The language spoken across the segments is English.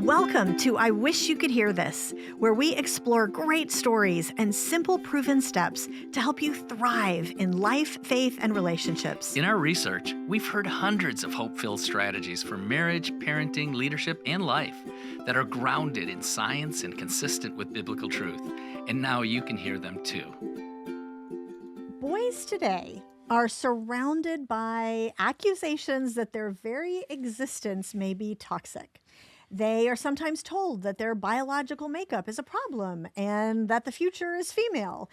Welcome to I Wish You Could Hear This, where we explore great stories and simple proven steps to help you thrive in life, faith, and relationships. In our research, we've heard hundreds of hope-filled strategies for marriage, parenting, leadership, and life that are grounded in science and consistent with biblical truth. And now you can hear them too. Boys today are surrounded by accusations that their very existence may be toxic. They are sometimes told that their biological makeup is a problem and that the future is female.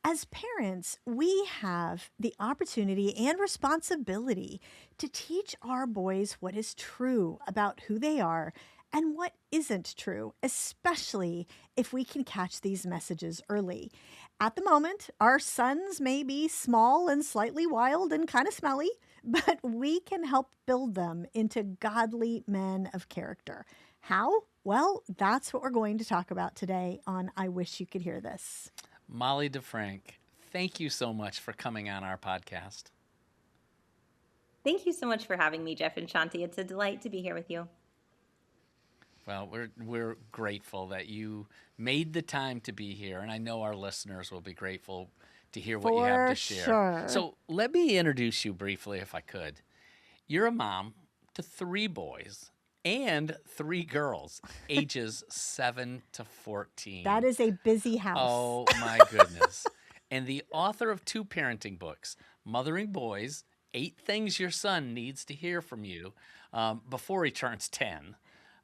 As parents, we have the opportunity and responsibility to teach our boys what is true about who they are and what isn't true, especially if we can catch these messages early. At the moment, our sons may be small and slightly wild and kind of smelly, but we can help build them into godly men of character. How? Well, that's what we're going to talk about today on I Wish You Could Hear This. Molly DeFrank, thank you so much for coming on our podcast. Thank you so much for having me, Jeff and Shaunti. It's a delight to be here with you. Well, we're grateful that you made the time to be here, and I know our listeners will be grateful to hear what you have to share. Sure. So let me introduce you briefly, if I could. You're a mom to 3 boys and 3 girls, ages 7 to 14. That is a busy house. Oh, my goodness. And the author of 2 parenting books, Mothering Boys, 8 Things Your Son Needs to Hear from You Before He Turns 10,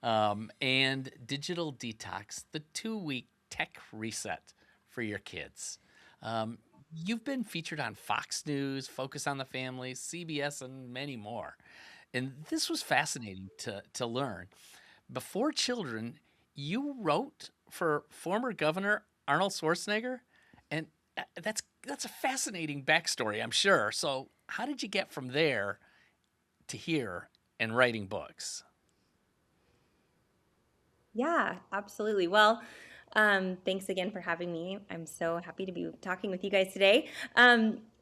and Digital Detox, the 2-week tech reset for your kids. You've been featured on Fox News, Focus on the Family, CBS, and many more. And this was fascinating to learn. Before children, you wrote for former Governor Arnold Schwarzenegger, and that's a fascinating backstory, I'm sure. So how did you get from there to here and writing books? Yeah, absolutely. Well, thanks again for having me. I'm so happy to be talking with you guys today.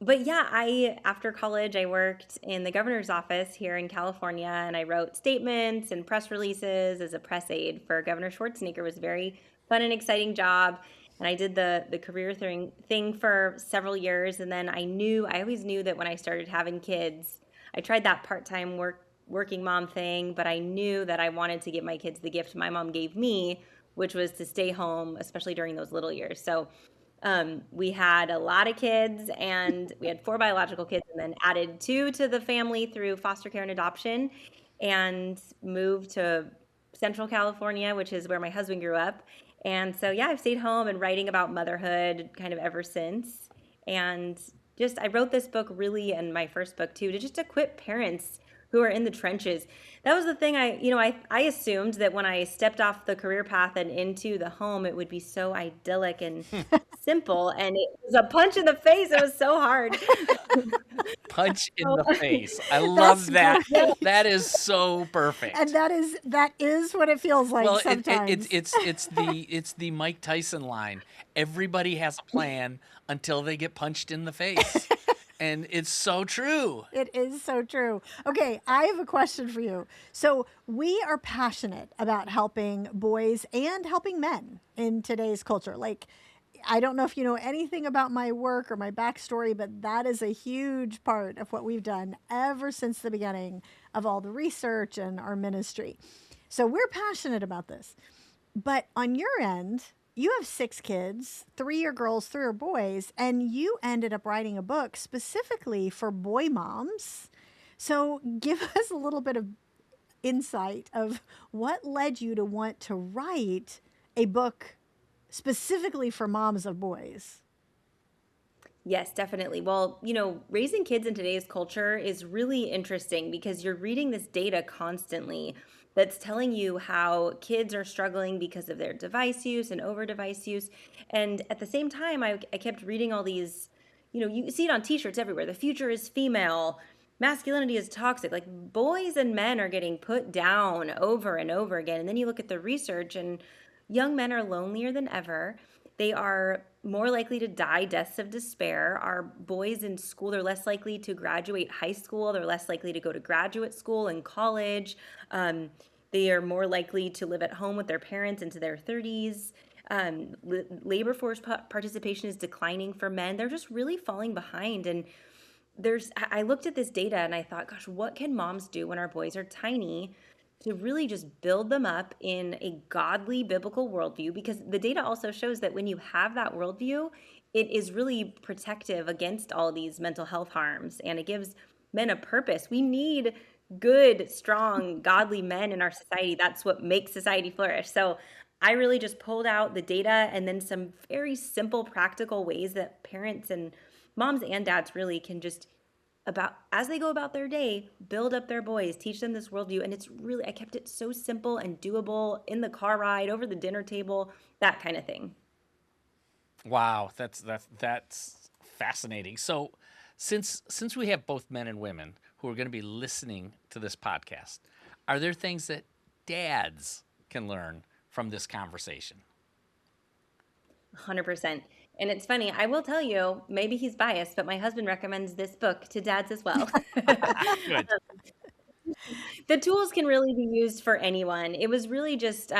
But yeah, after college, I worked in the governor's office here in California, and I wrote statements and press releases as a press aide for Governor Schwarzenegger. It was a very fun and exciting job. And I did the career thing for several years. And then I always knew that when I started having kids, I tried that part-time working mom thing, but I knew that I wanted to give my kids the gift my mom gave me, which was to stay home, especially during those little years. So we had a lot of kids, and we had 4 biological kids, and then added 2 to the family through foster care and adoption, and moved to Central California, which is where my husband grew up. And so, yeah, I've stayed home and writing about motherhood kind of ever since. And I wrote this book really, and my first book too, to just equip parents who are in the trenches. That was the thing I assumed that when I stepped off the career path and into the home, it would be so idyllic and simple. And it was a punch in the face. It was so hard. Punch in the face. I love that. That is so perfect. And that is what it feels like sometimes. It's the Mike Tyson line. Everybody has a plan until they get punched in the face. And it's so true. It is so true. Okay, I have a question for you. So we are passionate about helping boys and helping men in today's culture. Like, I don't know if you know anything about my work or my backstory, but that is a huge part of what we've done ever since the beginning of all the research and our ministry. So we're passionate about this. But on your end, you have 6 kids, 3 are girls, 3 are boys, and you ended up writing a book specifically for boy moms. So give us a little bit of insight of what led you to want to write a book specifically for moms of boys. Yes, definitely. Well, raising kids in today's culture is really interesting because you're reading this data constantly that's telling you how kids are struggling because of their device use and over device use. And at the same time, I kept reading all these, you see it on t-shirts everywhere. The future is female. Masculinity is toxic. Like, boys and men are getting put down over and over again. And then you look at the research, and young men are lonelier than ever. They are more likely to die deaths of despair. Our boys in school, they're less likely to graduate high school. They're less likely to go to graduate school and college. They are more likely to live at home with their parents into their 30s. Labor force participation is declining for men. They're just really falling behind. And I looked at this data and I thought, gosh, what can moms do when our boys are tiny to really just build them up in a godly biblical worldview? Because the data also shows that when you have that worldview, it is really protective against all these mental health harms, and it gives men a purpose. We need good, strong, godly men in our society. That's what makes society flourish. So I really just pulled out the data and then some very simple, practical ways that parents and moms and dads really can just, about as they go about their day, build up their boys, teach them this worldview. And it's really, I kept it so simple and doable in the car ride, over the dinner table, that kind of thing. Wow, that's fascinating. So, since we have both men and women who are going to be listening to this podcast, are there things that dads can learn from this conversation? 100%. And it's funny, I will tell you, maybe he's biased, but my husband recommends this book to dads as well. Good. The tools can really be used for anyone. It was really just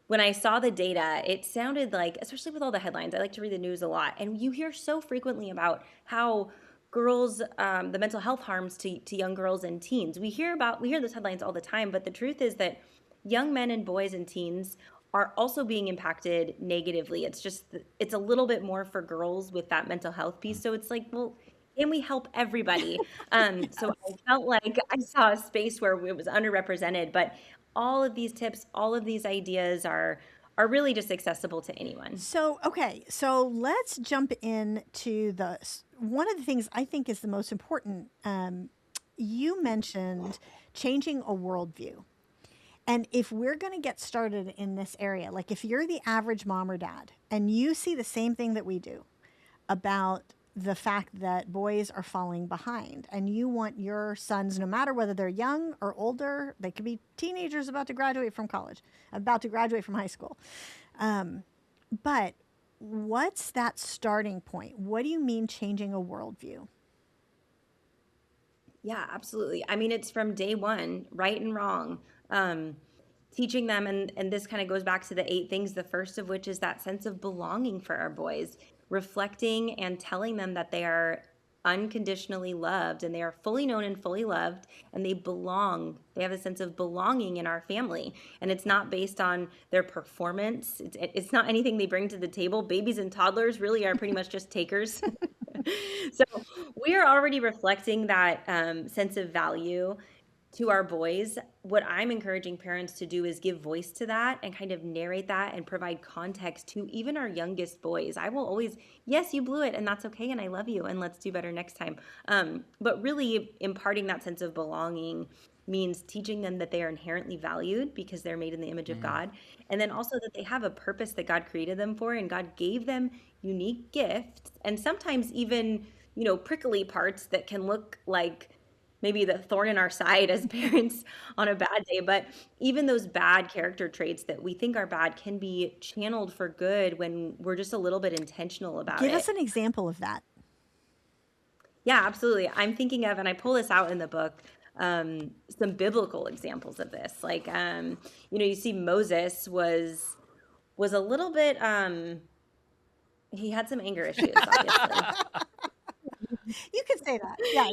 when I saw the data, it sounded like, especially with all the headlines, I like to read the news a lot, and you hear so frequently about how girls, the mental health harms to young girls and teens. We hear those headlines all the time, but the truth is that young men and boys and teens are also being impacted negatively. It's a little bit more for girls with that mental health piece. So it's like, well, can we help everybody? So I felt like I saw a space where it was underrepresented, but all of these tips, all of these ideas are really just accessible to anyone. So, okay, so let's jump into one of the things I think is the most important. You mentioned changing a worldview. And if we're going to get started in this area, like if you're the average mom or dad and you see the same thing that we do about the fact that boys are falling behind, and you want your sons, no matter whether they're young or older, they could be teenagers about to graduate from college, about to graduate from high school. But what's that starting point? What do you mean changing a worldview? Yeah, absolutely. I mean, it's from day one, right and wrong. Teaching them, and this kind of goes back to the 8 things, the first of which is that sense of belonging for our boys, reflecting and telling them that they are unconditionally loved and they are fully known and fully loved, and they belong. They have a sense of belonging in our family, and it's not based on their performance. It's not anything they bring to the table. Babies and toddlers really are pretty much just takers. So we are already reflecting that sense of value to our boys. What I'm encouraging parents to do is give voice to that and kind of narrate that and provide context to even our youngest boys. I will always, yes, you blew it and that's okay, and I love you and let's do better next time. But really imparting that sense of belonging means teaching them that they are inherently valued because they're made in the image of God, and then also that they have a purpose that God created them for, and God gave them unique gifts, and sometimes even, prickly parts that can look like maybe the thorn in our side as parents on a bad day. But even those bad character traits that we think are bad can be channeled for good when we're just a little bit intentional about it. Give us an example of that. Yeah, absolutely. I'm thinking of, and I pull this out in the book, some biblical examples of this. Like, you see Moses was a little bit, he had some anger issues, obviously. You could say that, yes.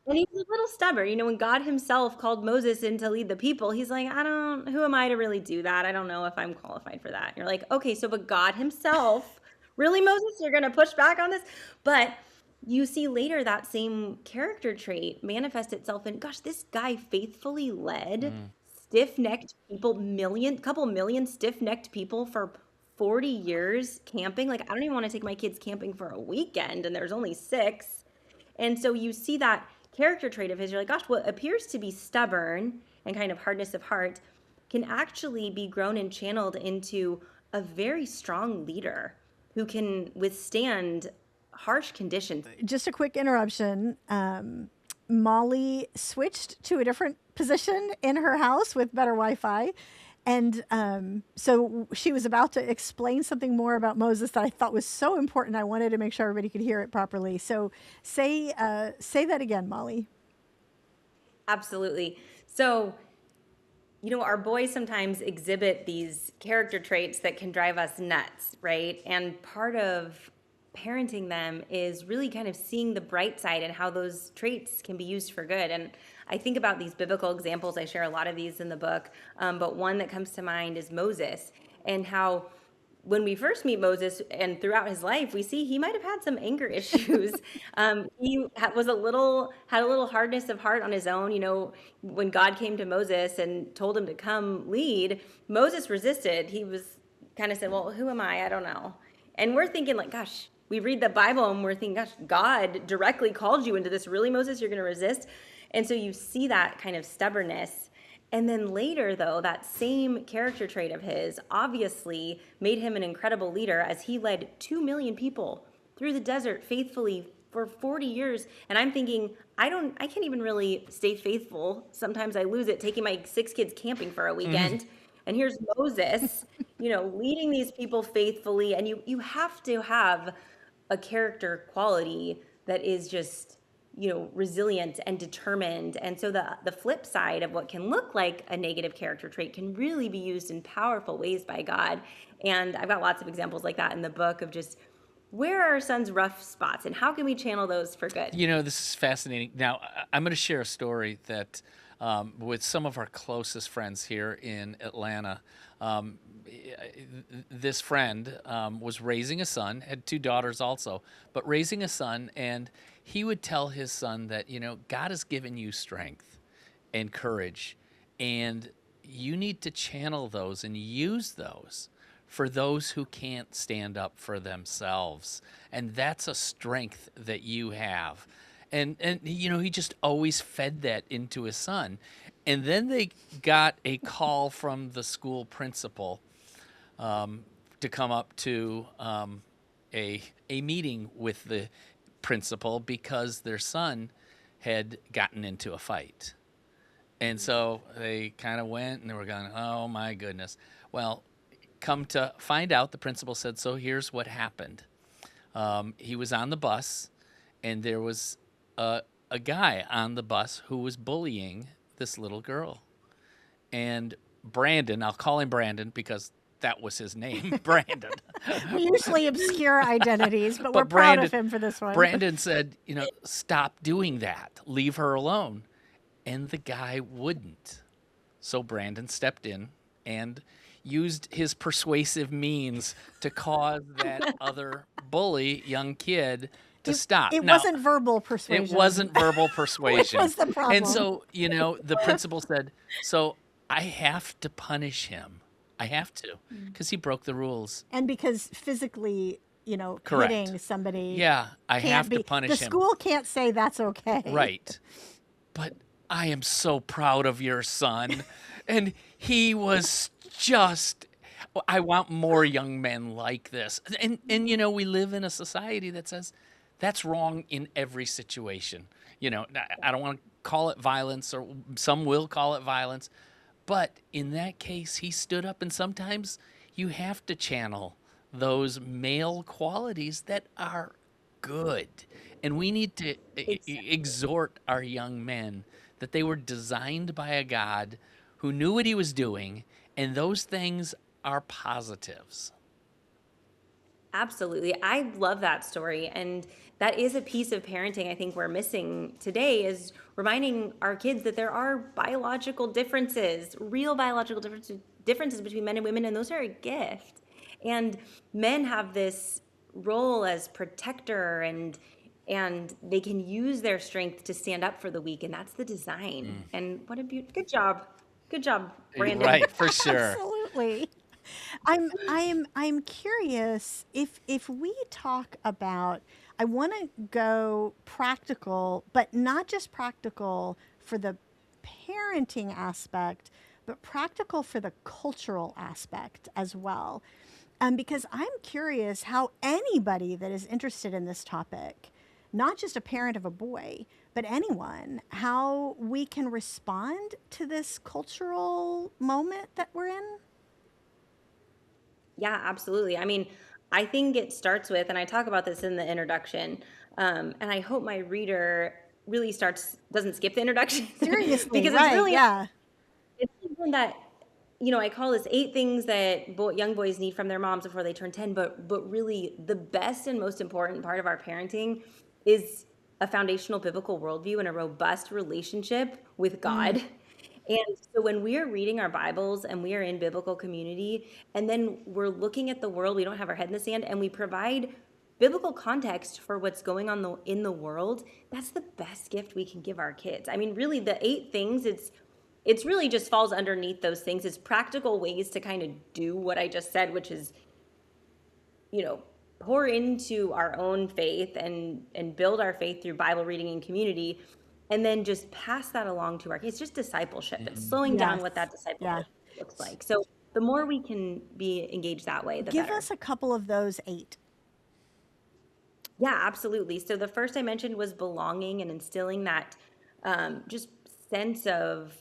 And he's a little stubborn. When God himself called Moses in to lead the people, he's like, who am I to really do that? I don't know if I'm qualified for that. And you're like, okay, so but God himself, really, Moses, you're going to push back on this? But you see later that same character trait manifest itself in, gosh, this guy faithfully led stiff-necked people, couple million stiff-necked people for 40 years camping. Like, I don't even want to take my kids camping for a weekend, and there's only 6. And so you see that character trait of his, you're like, gosh, what appears to be stubborn and kind of hardness of heart can actually be grown and channeled into a very strong leader who can withstand harsh conditions. Just a quick interruption. Molly switched to a different position in her house with better Wi-Fi. And so she was about to explain something more about Moses that I thought was so important. I wanted to make sure everybody could hear it properly. So say that again, Molly. Absolutely. So our boys sometimes exhibit these character traits that can drive us nuts, right? And part of parenting them is really kind of seeing the bright side and how those traits can be used for good. And I think about these biblical examples. I share a lot of these in the book, but one that comes to mind is Moses, and how when we first meet Moses and throughout his life, we see he might have had some anger issues. He was had a little hardness of heart on his own. When God came to Moses and told him to come lead, Moses resisted. He was kind of said, "Well, who am I? I don't know." And we're thinking like, gosh, we read the Bible and we're thinking, gosh, God directly called you into this. Really, Moses, you're going to resist? And so you see that kind of stubbornness. And then later, though, that same character trait of his obviously made him an incredible leader as he led 2 million people through the desert faithfully for 40 years. And I'm thinking, I can't even really stay faithful. Sometimes I lose it, taking my 6 kids camping for a weekend. And here's Moses, leading these people faithfully. And you have to have a character quality that is just resilient and determined. And so the flip side of what can look like a negative character trait can really be used in powerful ways by God. And I've got lots of examples like that in the book of just where are our son's rough spots and how can we channel those for good? This is fascinating. Now, I'm going to share a story that with some of our closest friends here in Atlanta. This friend was raising a son, had 2 daughters also, but raising a son, and he would tell his son that, God has given you strength and courage, and you need to channel those and use those for those who can't stand up for themselves. And that's a strength that you have. And he just always fed that into his son. And then they got a call from the school principal to come up to a meeting with the principal because their son had gotten into a fight. And so they kind of went and they were going, oh my goodness. Well, come to find out, the principal said, so here's what happened. He was on the bus and there was a guy on the bus who was bullying this little girl. And Brandon, I'll call him Brandon because that was his name, Brandon. We usually obscure identities, but we're proud of him for this one. Brandon said, stop doing that. Leave her alone. And the guy wouldn't. So Brandon stepped in and used his persuasive means to cause that other bully young kid to stop. It wasn't verbal persuasion. It wasn't verbal persuasion. Which was the problem. And so, the principal said, so I have to punish him. I have to, because he broke the rules. And because physically, Correct. hitting somebody. Yeah, I have to punish him. The school can't say that's okay. Right. But I am so proud of your son. And he was just, I want more young men like this. And we live in a society that says that's wrong in every situation. I don't want to call it violence, or some will call it violence. But in that case, he stood up, and sometimes you have to channel those male qualities that are good. And we need to exhort our young men that they were designed by a God who knew what he was doing, and those things are positives. Absolutely. I love that story. And that is a piece of parenting I think we're missing today, is reminding our kids that there are biological differences, real biological differences between men and women, and those are a gift. And men have this role as protector, and they can use their strength to stand up for the weak, and that's the design. And what a good job. Good job, Brandon. Right, for sure. Absolutely. I'm curious if we talk about, I want to go practical, but not just practical for the parenting aspect, but practical for the cultural aspect as well. Because I'm curious how anybody that is interested in this topic, not just a parent of a boy, but anyone, how we can respond to this cultural moment that we're in. Yeah, absolutely. I mean, I think it starts with, and I talk about this in the introduction, and I hope my reader really doesn't skip the introduction. Seriously, because right, it's really one that, I call this 8 things that young boys need from their moms before they turn 10, but really the best and most important part of our parenting is a foundational biblical worldview and a robust relationship with Mm, God. And so when we are reading our Bibles and we are in biblical community, and then we're looking at the world, we don't have our head in the sand, and we provide biblical context for what's going on in the world, that's the best gift we can give our kids. I mean, really, the 8 things, it's really just falls underneath those things. It's practical ways to kind of do what I just said, which is, you know, pour into our own faith and build our faith through Bible reading and community, and then just pass that along to our kids. Just discipleship. It's Mhm. slowing down yes. what that discipleship Yeah. looks like. So the more we can be engaged that way, the Give better. us a couple of those 8. Yeah, absolutely. So the first I mentioned was belonging and instilling that just sense of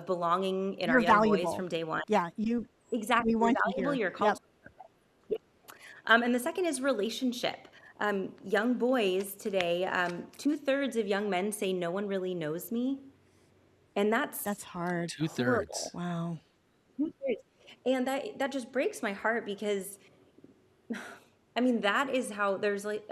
belonging in our You're young boys valuable. from day one. Yeah, we Exactly, you're want you valuable. here. You're Yep. called. And the second is relationship. Young boys today, 2/3 of young men say no one really knows me, and that's That's hard. 2/3. horrible. Wow. 2/3. And that just breaks my heart because I mean, that is how there's like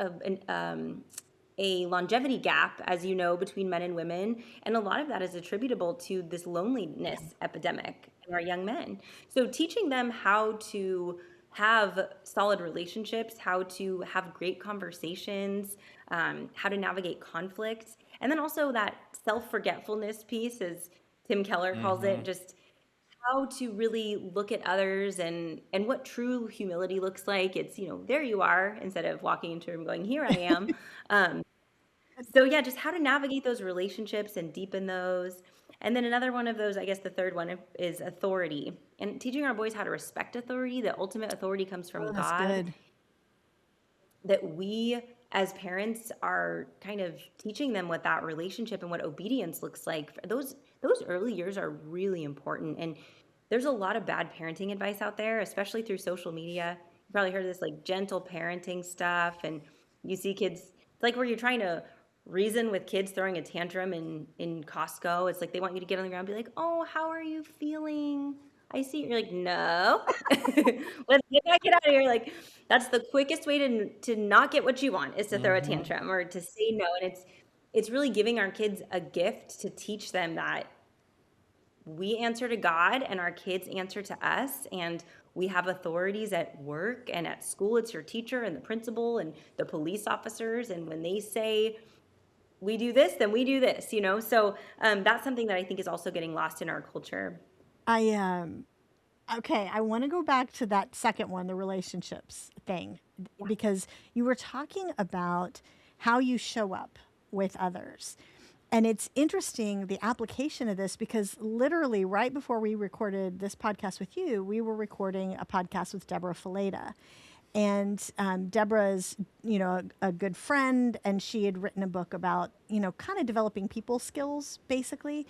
a longevity gap, as you know, between men and women. And a lot of that is attributable to this Yeah. loneliness epidemic in our young men. So teaching them how to have solid relationships, how to have great conversations, how to navigate conflict, and then also that self-forgetfulness piece, as Tim Keller calls it, Mhm. just how to really look at others and what true humility looks like. It's, there you are, instead of walking into a room going, here I am. Um, so yeah, just how to navigate those relationships and deepen those. And then another one of those, I guess the third one is authority. And teaching our boys how to respect authority. The ultimate authority comes from Oh, that's God, good. that we as parents are kind of teaching them what that relationship and what obedience looks like. Those early years are really important. And there's a lot of bad parenting advice out there, especially through social media. You probably heard of this like gentle parenting stuff, and you see kids, it's like where you're trying to reason with kids throwing a tantrum in Costco. It's like they want you to get on the ground and be like, "Oh, how are you feeling? I see." You're like, "No, let's get out of here." Like that's the quickest way to not get what you want, is to throw a Mhm. tantrum or to say no. And it's really giving our kids a gift to teach them that we answer to God and our kids answer to us, and we have authorities at work and at school. It's your teacher and the principal and the police officers, and when they say we do this, then we do this. So that's something that I think is also getting lost in our culture. I Okay, I want to go back to that second one, the relationships thing, Yeah. because you were talking about how you show up with others. And it's interesting the application of this because literally right before we recorded this podcast with you, we were recording a podcast with Deborah Fileta. And Deborah is, a good friend, and she had written a book about, kind of developing people skills, basically.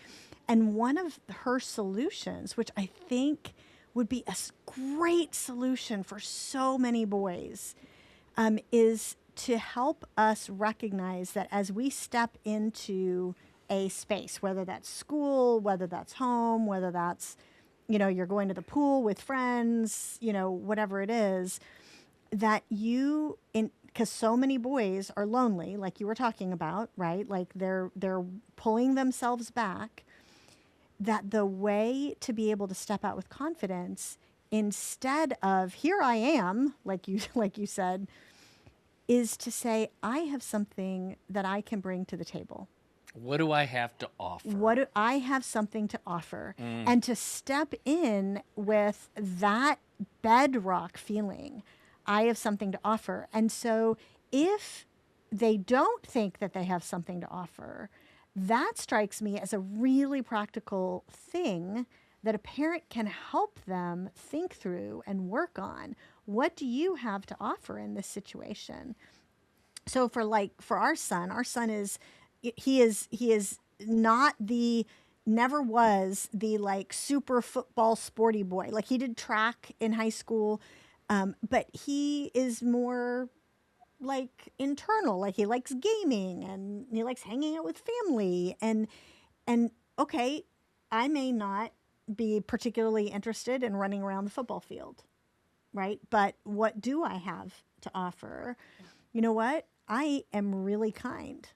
And one of her solutions, which I think would be a great solution for so many boys, is to help us recognize that as we step into a space, whether that's school, whether that's home, whether that's, you're going to the pool with friends, whatever it is, that you in because so many boys are lonely, like you were talking about, right? Like they're pulling themselves back, that the way to be able to step out with confidence instead of here I am, like you like you said, is to say I have something that I can bring to the table. What do I have to offer? What do I have something to offer? Mm. And to step in with that bedrock feeling, I have something to offer. And so if they don't think that they have something to offer, that strikes me as a really practical thing that a parent can help them think through and work on. What do you have to offer in this situation? So for our son is he is not the never was the like super football sporty boy. Like he did track in high school, but he is more like internal. Like he likes gaming and he likes hanging out with family and okay, I may not. be particularly interested in running around the football field, right? But what do I have to offer? You know what? I am really kind.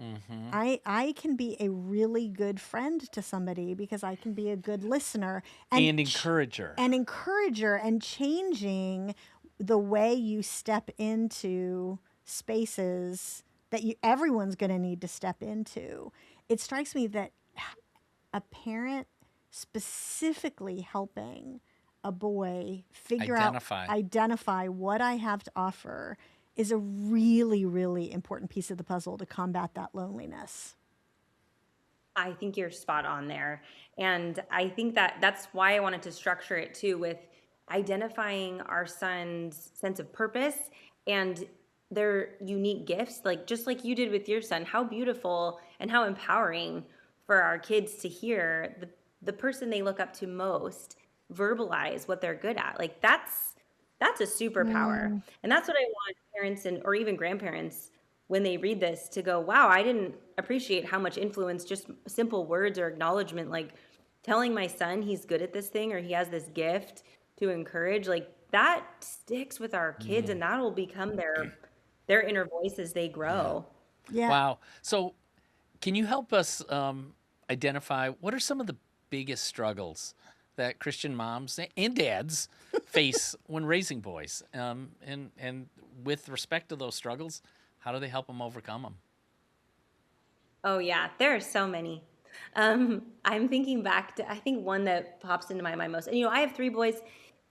Mm-hmm. I can be a really good friend to somebody because I can be a good listener and And encourager. encourager, and changing the way you step into spaces that everyone's going to need to step into. It strikes me that a parent specifically helping a boy Identify. identify what I have to offer is a really, really important piece of the puzzle to combat that loneliness. I think you're spot on there. And I think that that's why I wanted to structure it too, with identifying our son's sense of purpose and their unique gifts, like just like you did with your son. How beautiful and how empowering for our kids to hear the person they look up to most verbalize what they're good at. Like that's a superpower. Mm, And that's what I want parents and or even grandparents when they read this to go, wow, I didn't appreciate how much influence just simple words or acknowledgement, like telling my son he's good at this thing or he has this gift to encourage, like that sticks with our kids Mm, and that'll become their inner voice as they yeah. grow. yeah. Wow. So, can you help us identify what are some of the biggest struggles that Christian moms and dads face when raising boys? And with respect to those struggles, how do they help them overcome them? Oh yeah, there are so many. I'm thinking back to I think one that pops into my mind most. And I have three boys.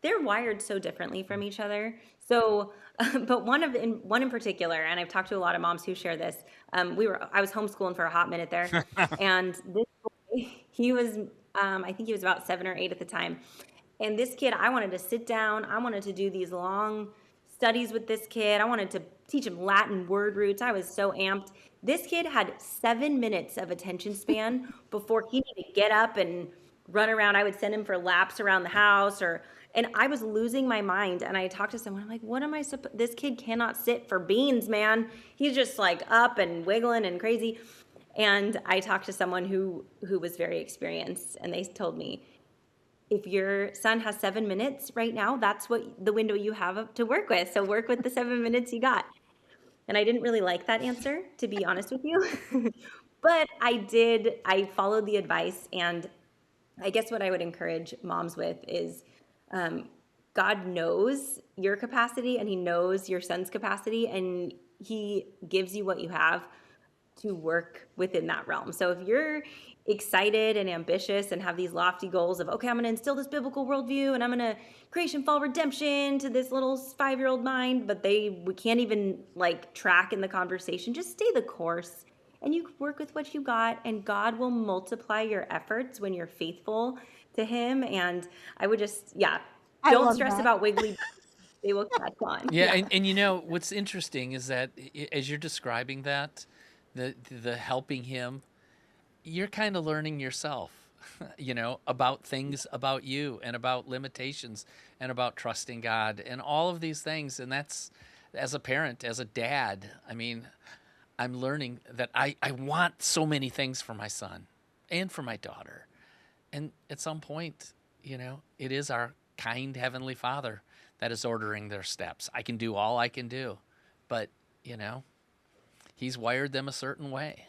They're wired so differently from each other. So, but one in particular, and I've talked to a lot of moms who share this. I was homeschooling for a hot minute there, and this boy, he was I think he was about 7 or 8 at the time. And this kid, I wanted to sit down. I wanted to do these long studies with this kid. I wanted to teach him Latin word roots. I was so amped. This kid had 7 minutes of attention span before he needed to get up and run around. I would send him for laps around the house and I was losing my mind. And I talked to someone, I'm like, what am I supposed, this kid cannot sit for beans, man. He's just like up and wiggling and crazy. And I talked to someone who was very experienced and they told me, if your son has 7 minutes right now, that's what the window you have to work with. So work with the 7 minutes you got. And I didn't really like that answer, to be honest with you. But I followed the advice. And I guess what I would encourage moms with is God knows your capacity and he knows your son's capacity and he gives you what you have to work within that realm. So if you're excited and ambitious and have these lofty goals of, okay, I'm going to instill this biblical worldview and I'm going to creation, fall, redemption to this little 5-year-old mind, but we can't even like track in the conversation, just stay the course and you work with what you got and God will multiply your efforts when you're faithful to him. And I would just, I don't love stress that. about wiggly. They will catch on. Yeah, and what's interesting is that as you're describing that, the helping him, you're kind of learning yourself, about things about you and about limitations and about trusting God and all of these things. And that's, as a parent, as a dad, I mean, I'm learning that I want so many things for my son and for my daughter. And at some point, it is our kind Heavenly Father that is ordering their steps. I can do all I can do, but, He's wired them a certain way.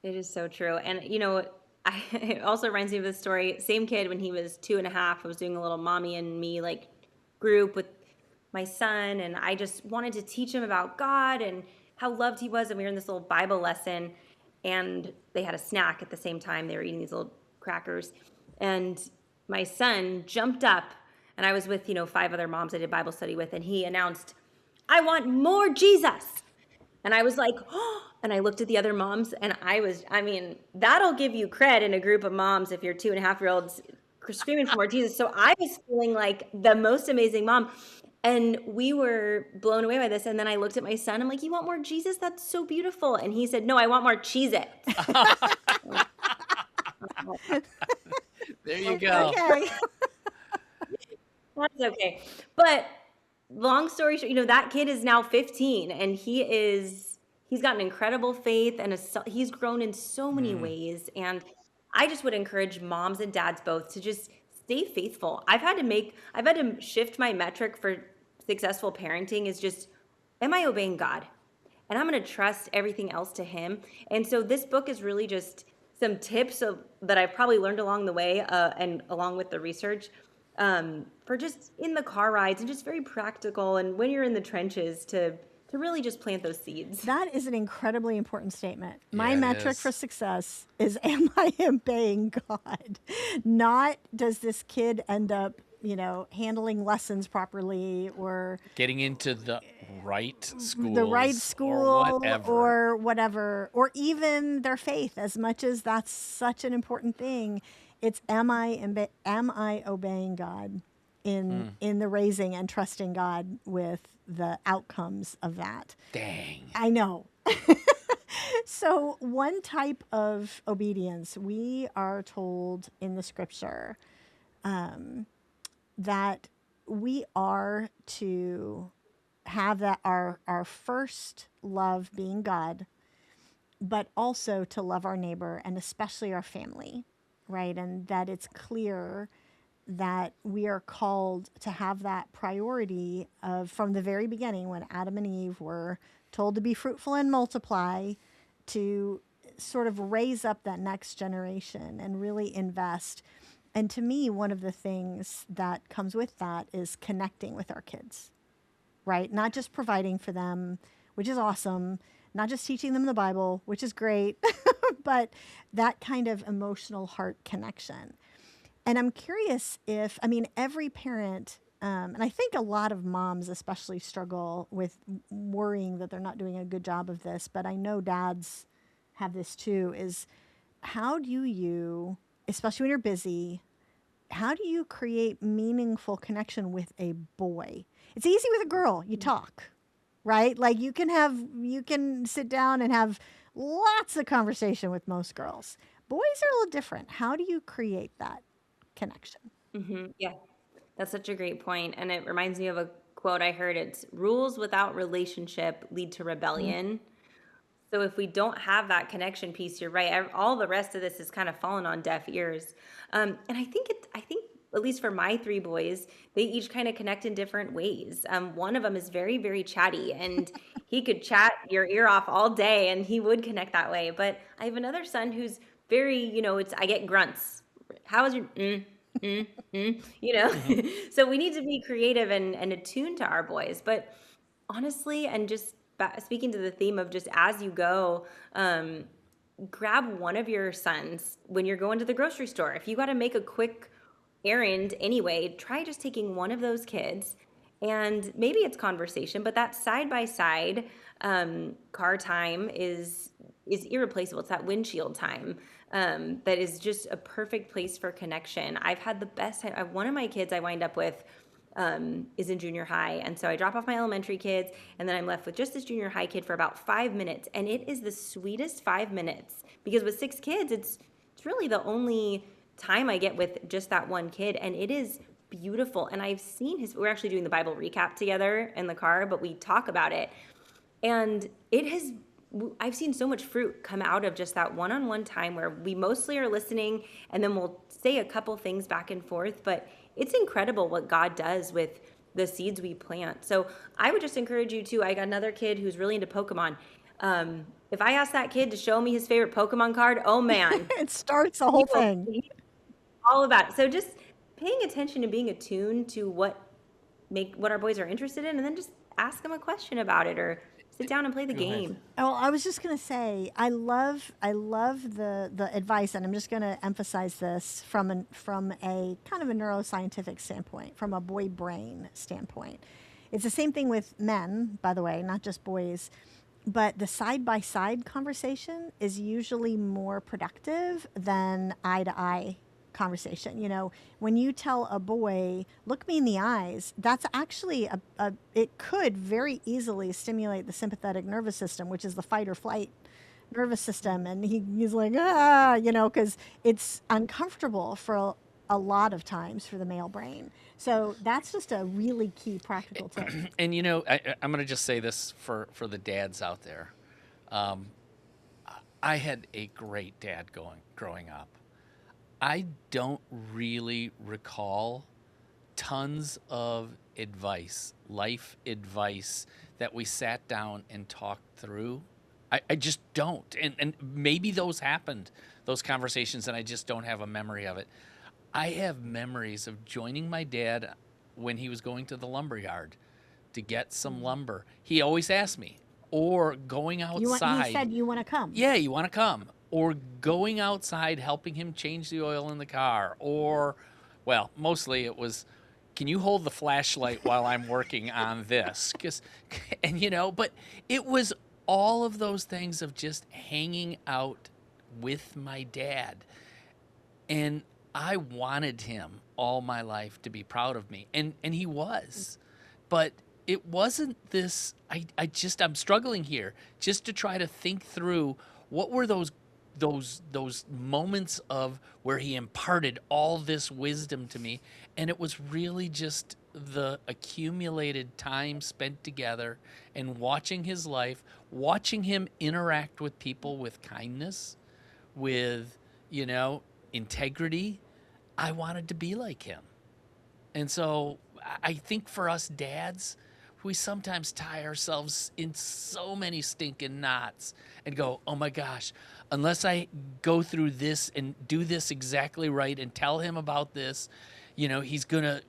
It is so true. And, it also reminds me of this story. Same kid when he was 2.5, I was doing a little mommy and me like group with my son. And I just wanted to teach him about God and how loved he was. And we were in this little Bible lesson and they had a snack at the same time. They were eating these little crackers. And my son jumped up and I was with, 5 other moms I did Bible study with. And he announced, I want more Jesus. And I was like, oh, and I looked at the other moms and that'll give you cred in a group of moms if you're 2.5-year-olds screaming for more Jesus. So I was feeling like the most amazing mom. And we were blown away by this. And then I looked at my son. I'm like, you want more Jesus? That's so beautiful. And he said, no, I want more Cheez-It. There you go. Okay. That's okay. But long story short, that kid is now 15 and he's got an incredible faith and he's grown in so many ways. And I just would encourage moms and dads both to just stay faithful. I've had to shift my metric for successful parenting is just, am I obeying God? And I'm going to trust everything else to him. And so this book is really just some tips that I've probably learned along the way, and along with the research, for just in the car rides and just very practical. And when you're in the trenches to really just plant those seeds. That is an incredibly important statement. My Yeah, it metric for is. success is, am I obeying God? Not, does this kid end up, handling lessons properly, or Getting into the right the right schools or school, whatever. or whatever, or even their faith, as much as that's such an important thing. It's, am I obeying God in the raising, and trusting God with the outcomes of that. Dang. I know. So, one type of obedience, we are told in the scripture, that we are to have that our first love being God, but also to love our neighbor, and especially our family, right? And that it's clear that we are called to have that priority of, from the very beginning, when Adam and Eve were told to be fruitful and multiply, to sort of raise up that next generation and really invest. And to me, one of the things that comes with that is connecting with our kids, right? Not just providing for them, which is awesome, not just teaching them the Bible, which is great, but that kind of emotional heart connection. And I'm curious if, every parent, and I think a lot of moms especially struggle with worrying that they're not doing a good job of this, but I know dads have this too, is, how do you, especially when you're busy, how do you create meaningful connection with a boy? It's easy with a girl, you talk, right? Like, you can sit down and have lots of conversation with most girls. Boys are a little different. How do you create that connection? Yeah, that's such a great point. And it reminds me of a quote I heard. It's, rules without relationship lead to rebellion. So if we don't have that connection piece, you're right. All the rest of this is kind of fallen on deaf ears. And I think at least for my three boys, they each kind of connect in different ways. One of them is very, very chatty, and he could chat your ear off all day, and he would connect that way. But I have another son who's very, I get grunts. How is your you know? Hmm. So we need to be creative and attuned to our boys. But honestly, and just speaking to the theme of just as you go, grab one of your sons when you're going to the grocery store. If you got to make a quick errand anyway, try just taking one of those kids, and maybe it's conversation, but that side by side car time is irreplaceable. It's that windshield time, that is just a perfect place for connection. I've had the best time. One of my kids I wind up with is in junior high. And so I drop off my elementary kids, and then I'm left with just this junior high kid for about 5 minutes. And it is the sweetest 5 minutes, because with 6 kids, it's really the only time I get with just that one kid. And it is beautiful. And I've seen we're actually doing the Bible recap together in the car, but we talk about it. And I've seen so much fruit come out of just that one-on-one time where we mostly are listening, and then we'll say a couple things back and forth, but it's incredible what God does with the seeds we plant. So I would just encourage you to, I got another kid who's really into Pokemon. If I ask that kid to show me his favorite Pokemon card, oh man, It starts the he whole will thing. be all about it. So just paying attention and being attuned to what our boys are interested in, and then just ask them a question about it, or sit down and play the Go ahead. game. Oh, I was just going to say, I love the advice, and I'm just going to emphasize this from a kind of a neuroscientific standpoint, from a boy brain standpoint. It's the same thing with men, by the way, not just boys. But the side by side conversation is usually more productive than eye to eye conversation. When you tell a boy, look me in the eyes, that's actually it could very easily stimulate the sympathetic nervous system, which is the fight or flight nervous system. And he's like, because it's uncomfortable for a lot of times for the male brain. So that's just a really key practical tip. And I'm going to just say this for the dads out there. I had a great dad growing up. I don't really recall tons of advice, life advice that we sat down and talked through. I just don't. And maybe those happened, those conversations, and I just don't have a memory of it. I have memories of joining my dad when he was going to the lumber yard to get some lumber. He always asked me, or going He outside. said you want to come. Yeah, you want to come? Or going outside, helping him change the oil in the car. Or, well, mostly it was, can you hold the flashlight while I'm working on this? 'Cause, and but it was all of those things of just hanging out with my dad. And I wanted him all my life to be proud of me. And he was. But it wasn't this I'm struggling here just to try to think through what were those moments of where he imparted all this wisdom to me, and it was really just the accumulated time spent together and watching his life, watching him interact with people with kindness, with integrity. I wanted to be like him. And so I think for us dads, we sometimes tie ourselves in so many stinking knots and go, oh my gosh, unless I go through this and do this exactly right and tell him about this, he's going to,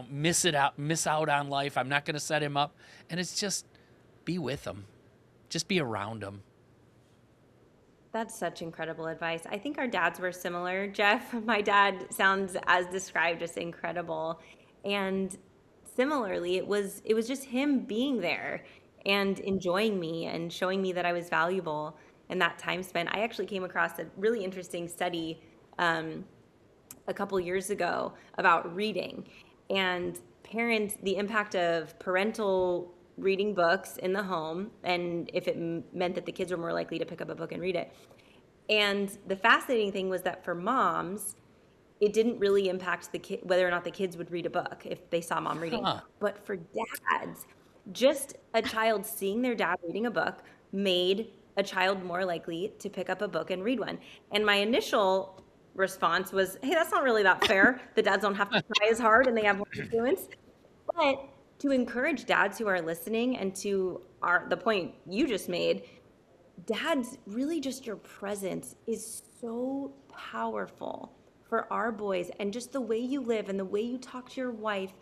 miss out on life. I'm not going to set him up. And it's just be with him, just be around him. That's such incredible advice. I think our dads were similar, Jeff. My dad sounds as described, just incredible. And similarly, it was just him being there and enjoying me and showing me that I was valuable and that time spent. I actually came across a really interesting study a couple years ago about reading and parents, the impact of parental reading books in the home, and if it meant that the kids were more likely to pick up a book and read it. And the fascinating thing was that for moms, it didn't really impact the kid whether or not the kids would read a book if they saw mom reading. Huh. But for dads, just a child seeing their dad reading a book made a child more likely to pick up a book and read one. And my initial response was, hey, that's not really that fair. The dads don't have to try as hard and they have more influence. But to encourage dads who are listening, and to the point you just made, dads, really just your presence is so powerful for our boys, and just the way you live and the way you talk to your wife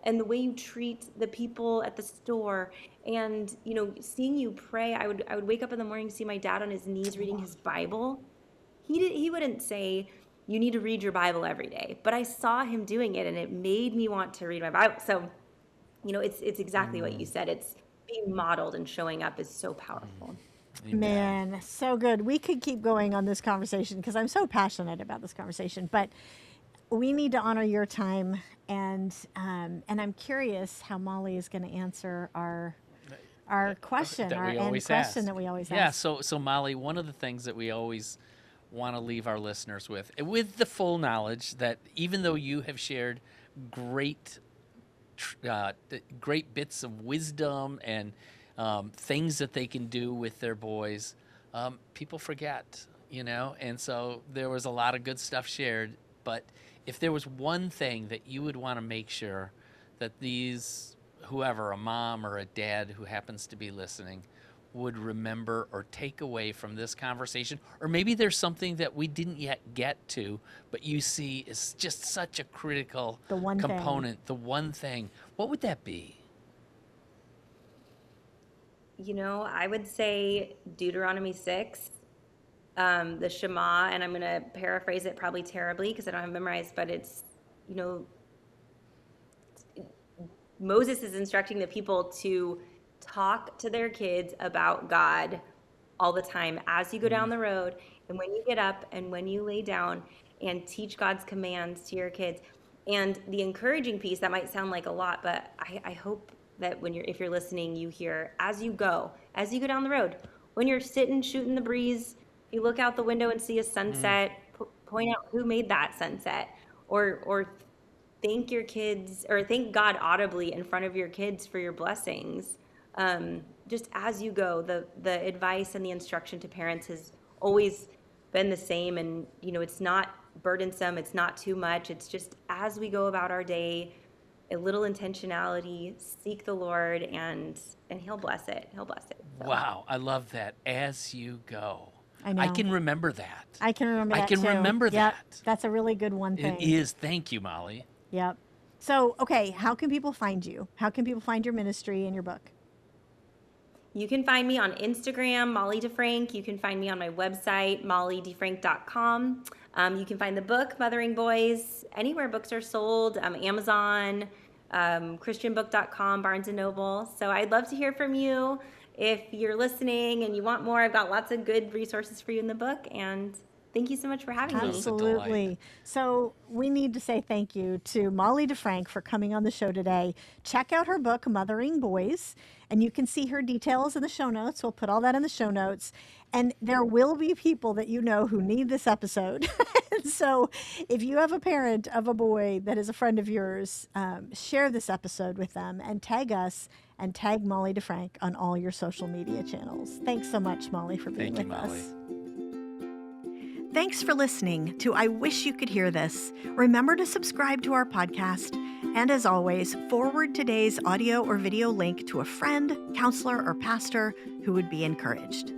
and the way you treat the people at the store, and seeing you pray. I would wake up in the morning, see my dad on his knees reading his Bible. He wouldn't say you need to read your Bible every day, but I saw him doing it and it made me want to read my Bible. So it's exactly what you said. It's being modeled and showing up is so powerful. Amen. Man, so good. We could keep going on this conversation because I'm so passionate about this conversation, but we need to honor your time, and I'm curious how Molly is going to answer our question, That our we end always question ask. that we always Yeah, ask. so Molly, one of the things that we always want to leave our listeners with the full knowledge that even though you have shared great great bits of wisdom and things that they can do with their boys, people forget, and so there was a lot of good stuff shared. But if there was one thing that you would want to make sure that whoever, a mom or a dad who happens to be listening, would remember or take away from this conversation, or maybe there's something that we didn't yet get to, but you see is just such a critical The one thing. component, the one thing, what would that be? I would say Deuteronomy 6, the Shema, and I'm going to paraphrase it probably terribly because I don't have it memorized, but it's, Moses is instructing the people to talk to their kids about God all the time as you go down the road and when you get up and when you lay down, and teach God's commands to your kids. And the encouraging piece, that might sound like a lot, but I hope that if you're listening, you hear as you go down the road, when you're sitting, shooting the breeze, you look out the window and see a sunset, point out who made that sunset, or thank your kids, or thank God audibly in front of your kids for your blessings. Just as you go, the advice and the instruction to parents has always been the same. And, it's not burdensome. It's not too much. It's just as we go about our day, a little intentionality, seek the Lord, and He'll bless it. He'll bless it. So. Wow, I love that. As you go. I know. I can remember that. I can remember I that can too. remember Yep, that. that's a really good one It thing. is. Thank you, Molly. Yep. So, okay, how can people find you? How can people find your ministry and your book? You can find me on Instagram, Molly DeFrank. You can find me on my website, mollydefrank.com. You can find the book, Mothering Boys, anywhere books are sold, Amazon, christianbook.com, Barnes & Noble. So I'd love to hear from you. If you're listening and you want more, I've got lots of good resources for you in the book. And thank you so much for having me. Absolutely. So we need to say thank you to Molly DeFrank for coming on the show today. Check out her book, Mothering Boys, and you can see her details in the show notes. We'll put all that in the show notes. And there will be people that you know who need this episode. So if you have a parent of a boy that is a friend of yours, share this episode with them and tag us and tag Molly DeFrank on all your social media channels. Thanks so much, Molly, for being with us. Thanks for listening to I Wish You Could Hear This. Remember to subscribe to our podcast. And as always, forward today's audio or video link to a friend, counselor, or pastor who would be encouraged.